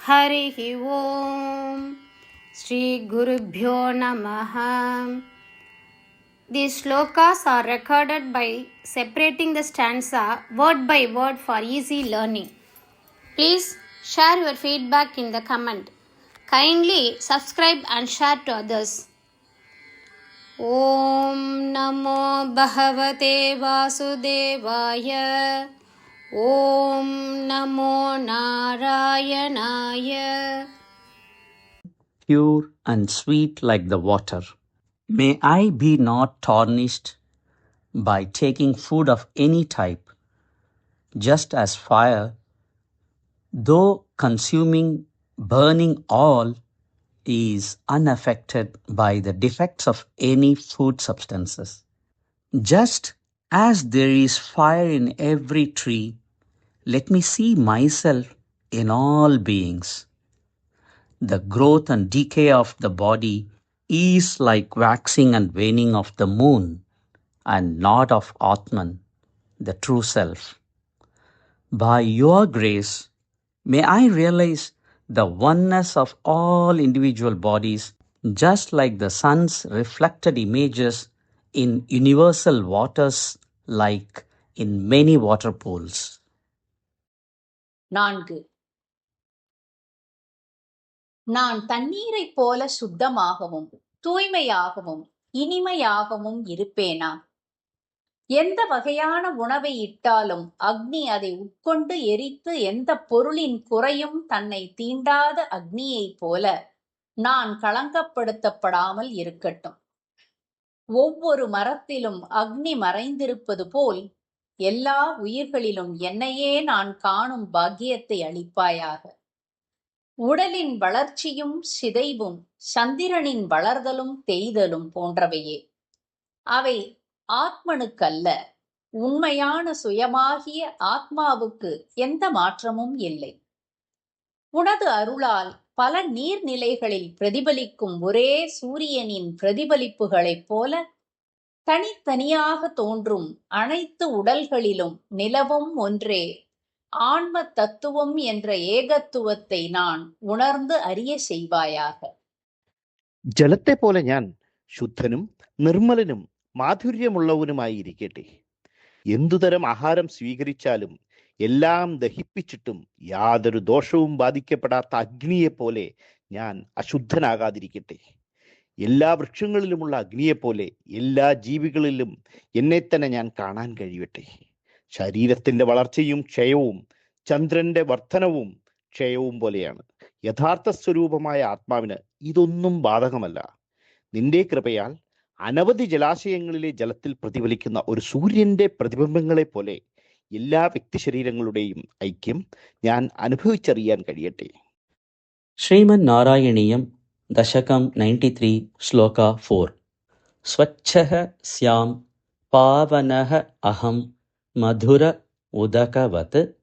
Harihi Om. Shri Gurubhyo Namaha. These shlokas are recorded by separating the stanza word by word for easy learning. Please share your feedback in the comment. Kindly subscribe and share to others. Om Namo Bhagavate Vasudevaya. Om Namo Narayanaya. Pure and sweet like the water. May I be not tarnished by taking food of any type, just as fire, though consuming, burning all, is unaffected by the defects of any food substances. Just as there is fire in every tree, let me see myself in all beings. The growth and decay of the body is like waxing and waning of the moon, and not of Atman, the true self. By your grace, may I realize the oneness of all individual bodies, just like the sun's reflected images in universal waters, like in many water pools. 4. நான் தண்ணீரைப் போல சுத்தமாகவும் தூய்மையாகவும் இனிமையாகவும் இருப்பேனா? எந்த வகையான உணவை இட்டாலும் அக்னி அதை உட்கொண்டு எரித்து எந்த பொருளின் குறையும் தன்னை தீண்டாத அக்னியைப் போல நான் களங்கப்படுத்தப்படாமல் இருக்கட்டும். ஒவ்வொரு மரத்திலும் அக்னி மறைந்திருப்பது போல் எல்லா உயிர்களிலும் என்னையே நான் காணும் பாக்கியத்தை அளிப்பாயாக. உடலின் வளர்ச்சியும் சிதைவும் சந்திரனின் வளர்தலும் தேய்தலும் போன்றவையே. அவை ஆத்மனுக்கல்ல, உண்மையான சுயமாகிய ஆத்மாவுக்கு எந்த மாற்றமும் இல்லை. உனது அருளால் பல நீர்நிலைகளில் பிரதிபலிக்கும் ஒரே சூரியனின் பிரதிபலிப்புகளைப் போல தனித்தனியாக தோன்றும் அனைத்து உடல்களிலும் நிலவும் ஒன்றே ஆன்ம தத்துவம் என்ற ஏகத்துவத்தை நான் ഉണർന്ന് അറിയ செய்வாயாக. ജലത്തെ പോലെ ഞാൻ ശുദ്ധനും നിർമ്മലനും മാധുര്യമുള്ളവനുമായിരിക്കട്ടെ. എന്തുതരം ആഹാരം സ്വീകരിച്ചാലും എല്ലാം ദഹിപ്പിച്ചിട്ടും യാതൊരു ദോഷവും ബാധിക്കപ്പെടാത്ത അഗ്നിയെപ്പോലെ ഞാൻ അശുദ്ധനാകാതിരിക്കട്ടെ. എല്ലാ വൃക്ഷങ്ങളിലുമുള്ള അഗ്നിയെപ്പോലെ എല്ലാ ജീവികളിലും എന്നെ തന്നെ ഞാൻ കാണാൻ കഴിയട്ടെ. ശരീരത്തിന്റെ വളർച്ചയും ക്ഷയവും ചന്ദ്രന്റെ വർധനവും ക്ഷയവും പോലെയാണ്. യഥാർത്ഥ സ്വരൂപമായ ആത്മാവിന് ഇതൊന്നും ബാധകമല്ല. നിന്റെ കൃപയാൽ അനവധി ജലാശയങ്ങളിലെ ജലത്തിൽ പ്രതിഫലിക്കുന്ന ഒരു സൂര്യന്റെ പ്രതിബിംബങ്ങളെ പോലെ എല്ലാ വ്യക്തി ശരീരങ്ങളുടെയും ഐക്യം ഞാൻ അനുഭവിച്ചറിയാൻ കഴിയട്ടെ. ശ്രീമൻ നാരായണീയം ദശകം 93 ശ്ലോക 4. സ്വച്ഛഃ സ്യാം പാവനഃ അഹം മധുര ഉദകവത്.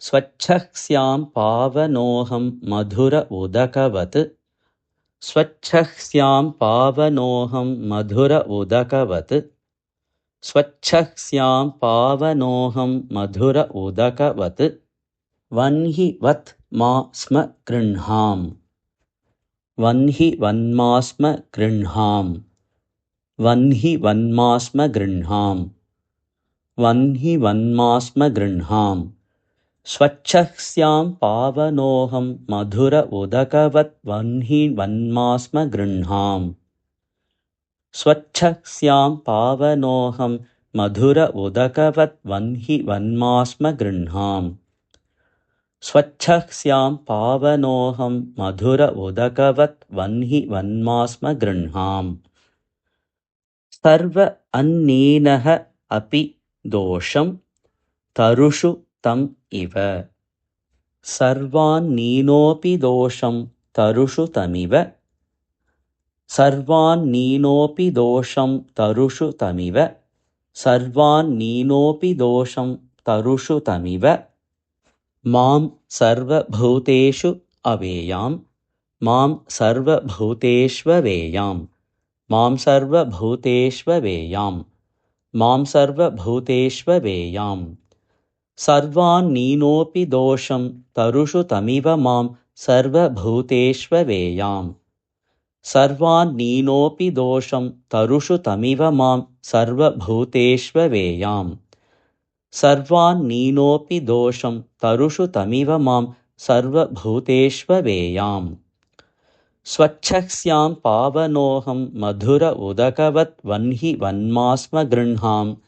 സ്വച്ഛഃ സ്യാം പാവനോഹം മധുര ഉദകവത്. സ്വച്ഛഃ സ്യാം പാവനോഹം മധുര ഉദകവത്. സ്വച്ഛഃ സ്യാം പാവനോഹം മധുര ഉദകവത്. വൻഹി വത് മാ സ്മ ഗൃഹാം. വൻഹി വന്മാസ്മ ഗൃഹാം. വൻഹി വന്മാസ്മ ഗൃഹാം. വൻഹി വന്മാസ്മ ഗൃഹാം. സ്വച്ഛഃ സ്യാം പാവനോഹം മധുര ഉദകവത്. വൻഹി വന്മാസ്മ ഗൃഹാം. സ്വച്ഛഃ സ്യാം പാവനോഹം മധുര ഉദകവത്. വൻഹി വന്മാസ്മ ഗൃഹാം. സ്വച്ഛഃ സ്യാം പാവനോഹം മധുര ഉദകവത്. വൻഹി വന്മാസ്മ ഗൃഹാം. സർവ അന്നീനഃ അപി ദോഷം തരുഷു തം ഇവ. സർവാന്നീനോപി ദോഷം തരുഷു തമിവ. സർവാന്നീനോപി ദോഷം തരുഷു തമിവ. സർവാന്നീനോപി ദോഷം തരുഷു തമിവ. മാം സർവഭൂതേഷു അവേയാം. മാം സർവഭൂതേഷ്വവേയാം. മാം സർവഭൂതേഷ്വവേയാം. മാം സർവഭൂതേഷ്വവേയാം. സർവാന്നീനോപി ദോഷം തരുഷു തമിവ. മാം सर्वभूतेष्वेयाम् सर्वान्नीनोऽपि दोषं तरुषु तमिव मां सर्वभूतेष्वेयाम् सर्वान्नीनोऽपि दोषं तरुषु तमिव मां सर्वभूतेष्वेयाम् स्वच्छस्यां पावनोऽहं मधुर उदकवत् वह्नि वन्मास्म गृह्णाम्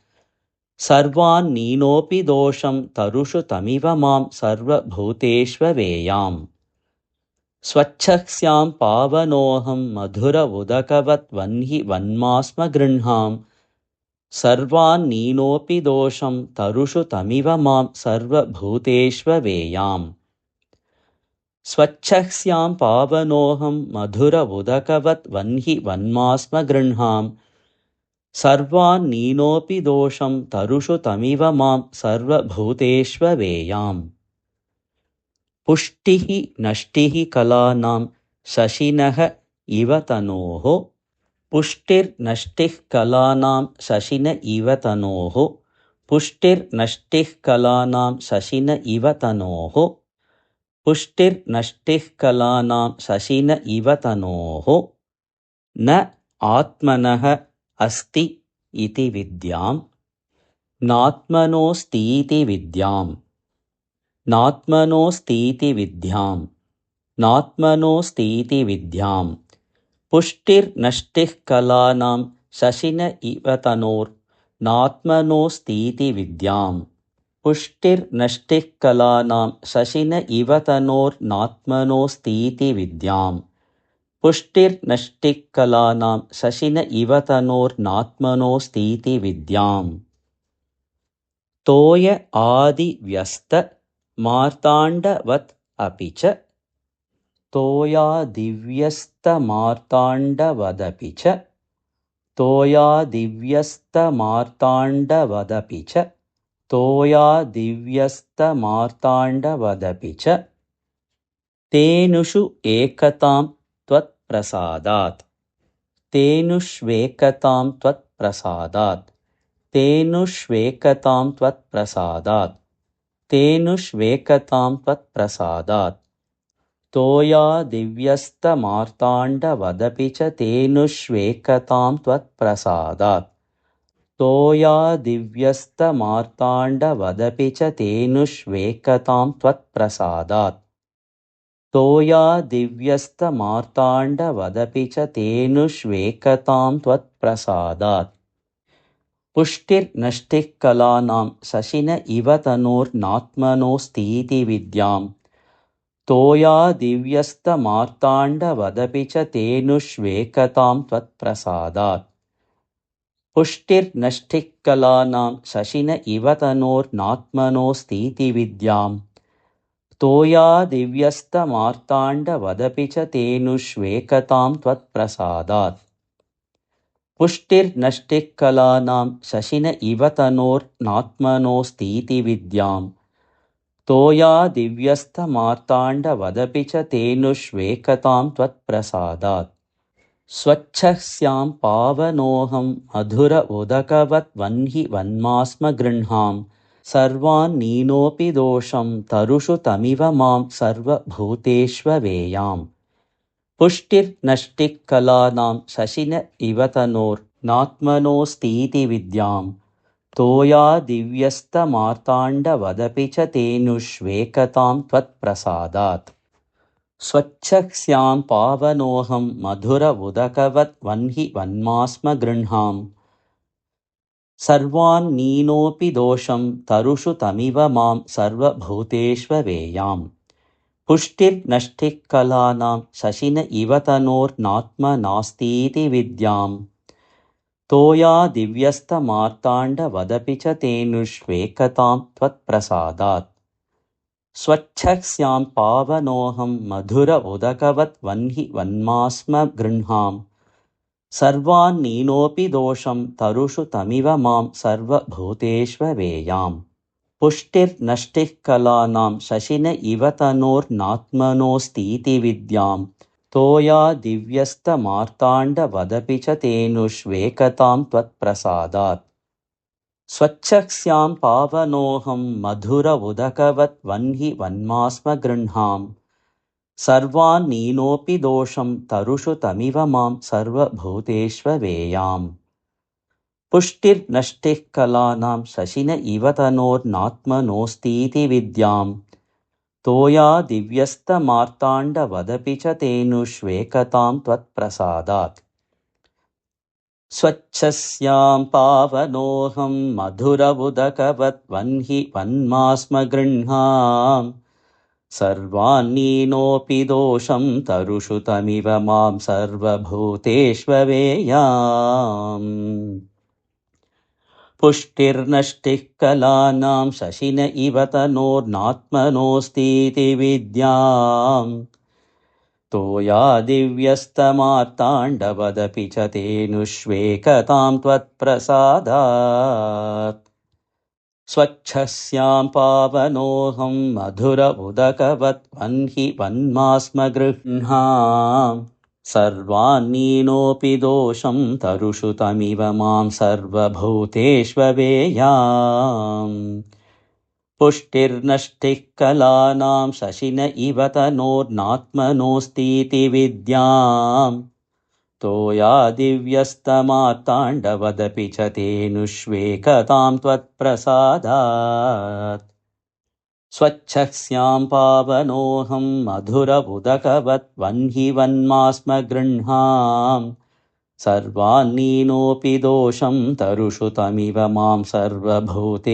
सर्वान्नीनोऽपि दोषं तरुषु तमिव मां सर्वभूतेष्वेयाम् स्वच्छस्यां पावनोऽहं मधुर उदकवत् वह्नि वन्मास्म गृह्णाम् सर्वान्नीनोऽपि दोषं तरुषु तमिव मां सर्वभूतेष्वेयाम् स्वच्छस्यां पावनोऽहं मधुर उदकवत् वह्नि वन्मास्म गृह्णाम् सर्वान्नीनोऽपि दोषं तरुषु तमिव मां सर्वभूतेष्वेयाम् पुष्टिः नष्टिः कलानां शशिनः इव तनोः पुष्टिर्नष्टिः कलानां शशिन इव तनोः पुष्टिर्नष्टिः कलानां शशिन इव तनोः पुष्टिर्नष्टिः कलानां शशिन इव तनोः न आत्मनः अस्ति इति विद्याम् नात्मनोऽस्तीति विद्याम् नात्मनोऽस्तीति विद्याम् नात्मनोऽस्तीति विद्याम् पुष्टिर्नष्टिः कलानां शशिन इव तनोर्नात्मनोऽस्तीति विद्याम् पुष्टिर्नष्टिः कलानां शशिन इव तनोर्नात्मनोऽस्तीति विद्याम् पुष्टिर्नष्टिः कलानां शशिन इव तनोर्नात्मनोऽस्तीति विद्याम् तोय आदिव्यस्त मार्ताण्डवत् अपि च तोयादिव्यस्तमार्ताण्डवदपि च तोयादिव्यस्तमार्ताण्डवदपि च तोयादिव्यस्तमार्ताण्डवदपि च तेनुषु एकतां त्वत्प्रसादात् तेनुष्वेकतां त्वत्प्रसादात् तेनुष्वेकतां त्वत्प्रसादात् तेनुष्वेकतां त्वत्प्रसादात् तोयादिव्यस्तमार्ताण्डवदपि च तेनुष्वेकतां त्वत्प्रसादात् तोयादिव्यस्तमार्ताण्डवदपि च तेनुष्वेकतां त्वत्प्रसादात् तोयादिव्यस्तमार्ताण्डवदपि च तेनुष्वेकतां त्वत्प्रसादात् पुष्टिर्नष्टिः कलानां शशिन इव तनोर्नात्मनोऽस्तीति विद्याम् तोयादिव्यस्तमार्ताण्डवदपि च तेनुष्वेकतां त्वत्प्रसादात् पुष्टिर्नष्टिः कलानां शशिन इव तनोर्नात्मनोऽस्तीति विद्याम् तोयादिव्यस्तमार्ताण्डवदपि च तेनुष्वेकतां त्वत्प्रसादात् पुष्टिर्नष्टिः कलानां शशिन इव तनोर्नात्मनोऽस्तीति विद्याम् तोयादिव्यस्तमार्ताण्डवदपि च तेनुष्वेकतां त्वत्प्रसादात् स्वच्छस्यां पावनोऽहं मधुर उदकवत् वह्नि वन्मास्म गृह्णाम् सर्वान्नीनोऽपि दोषं तरुषु तमिव मां सर्वभूतेष्वेयाम् पुष्टिर्नष्टिः कलानां शशिन इव तनोर्नात्मनोऽस्तीति विद्याम् तोयादिव्यस्तमार्ताण्डवदपि च तेनुष्वेकतां त्वत्प्रसादात् स्वच्छस्यां पावनोऽहं मधुर उदकवत् वह्नि वन्मास्म गृह्णाम् सर्वान्नीनोऽपि दोषं तरुषु तमिव मां सर्वभूतेष्वेयाम् पुष्टिर्नष्टिः कलानां शशिन इव तनोर्नात्मनास्तीति विद्याम् तोयादिव्यस्तमार्ताण्डवदपि च तेनुष्वेकतां त्वत्प्रसादात् स्वच्छस्यां पावनोऽहं मधुर उदकवत् वह्नि वन्मास्म गृह्णाम् सर्वान्नीनोऽपि दोषं तरुषु तमिव मां सर्वभूतेष्वेयाम् पुष्टिर्नष्टिः कलानां शशिन इव तनोर्नात्मनोऽस्तीति विद्याम् तोयादिव्यस्तमार्ताण्डवदपि च तेनुष्वेकतां त्वत्प्रसादात् स्वच्छस्यां पावनोऽहं मधुर उदकवत् वह्नि वन्मास्म गृह्णाम् सर्वान्नीनोऽपि दोषं तरुषु तमिव मां सर्वभूतेष्वेयाम् पुष्टिर्नष्टिः कलानां शशिन इव तनोर्नात्मनोऽस्तीति विद्याम् तोया दिव्यस्तमार्ताण्डवदपि च तेनुष्वेकतां त्वत्प्रसादात् स्वच्छस्यां पावनोऽहं मधुरबुदकवत् वह्नि वन्मास्म गृह्णाम् सर्वान्नीनोऽपि दोषं तरुषु तमिव मां सर्वभूतेष्वेयाम् पुष्टिर्नष्टिः कलानां शशिन इव तनोर्नात्मनोऽस्तीति विद्याम् तोया दिव्यस्तमार्ताण्डवदपि च तेनुष्वेकतां त्वत्प्रसादात् स्वच्छस्यां पावनोऽहं मधुर उदकवत् वह्नि वन्मास्म गृह्णाम् सर्वान्नीनोऽपि दोषं तरुषु तमिव मां सर्वभूतेष्वेयाम् पुष्टिर्नष्टिः कलानां शशिन इव तनोर्नात्मनोऽस्तीति विद्याम् तोया दिव्यस्तमार्ताण्डवदपि च तेनुष्वेकतां त्वत्प्रसादात् स्वच्छस्यां पावनोऽहं मधुरबुदकवत् वह्नि वन्मास्म गृह्णाम् सर्वान्नीनोऽपि दोषं तरुषु तमिव मां सर्वभूतेष्वेयाम्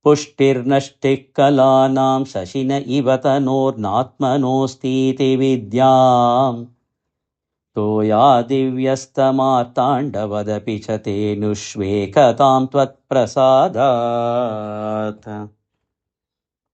पुष्टिर्नष्टिः कलानां शशिन इव तनोर्नात्मनोऽस्तीति विद्याम् तोया दिव्यस्तमार्ताण्डवदपि च तेनुष्वेकतां त्वत्प्रसादात्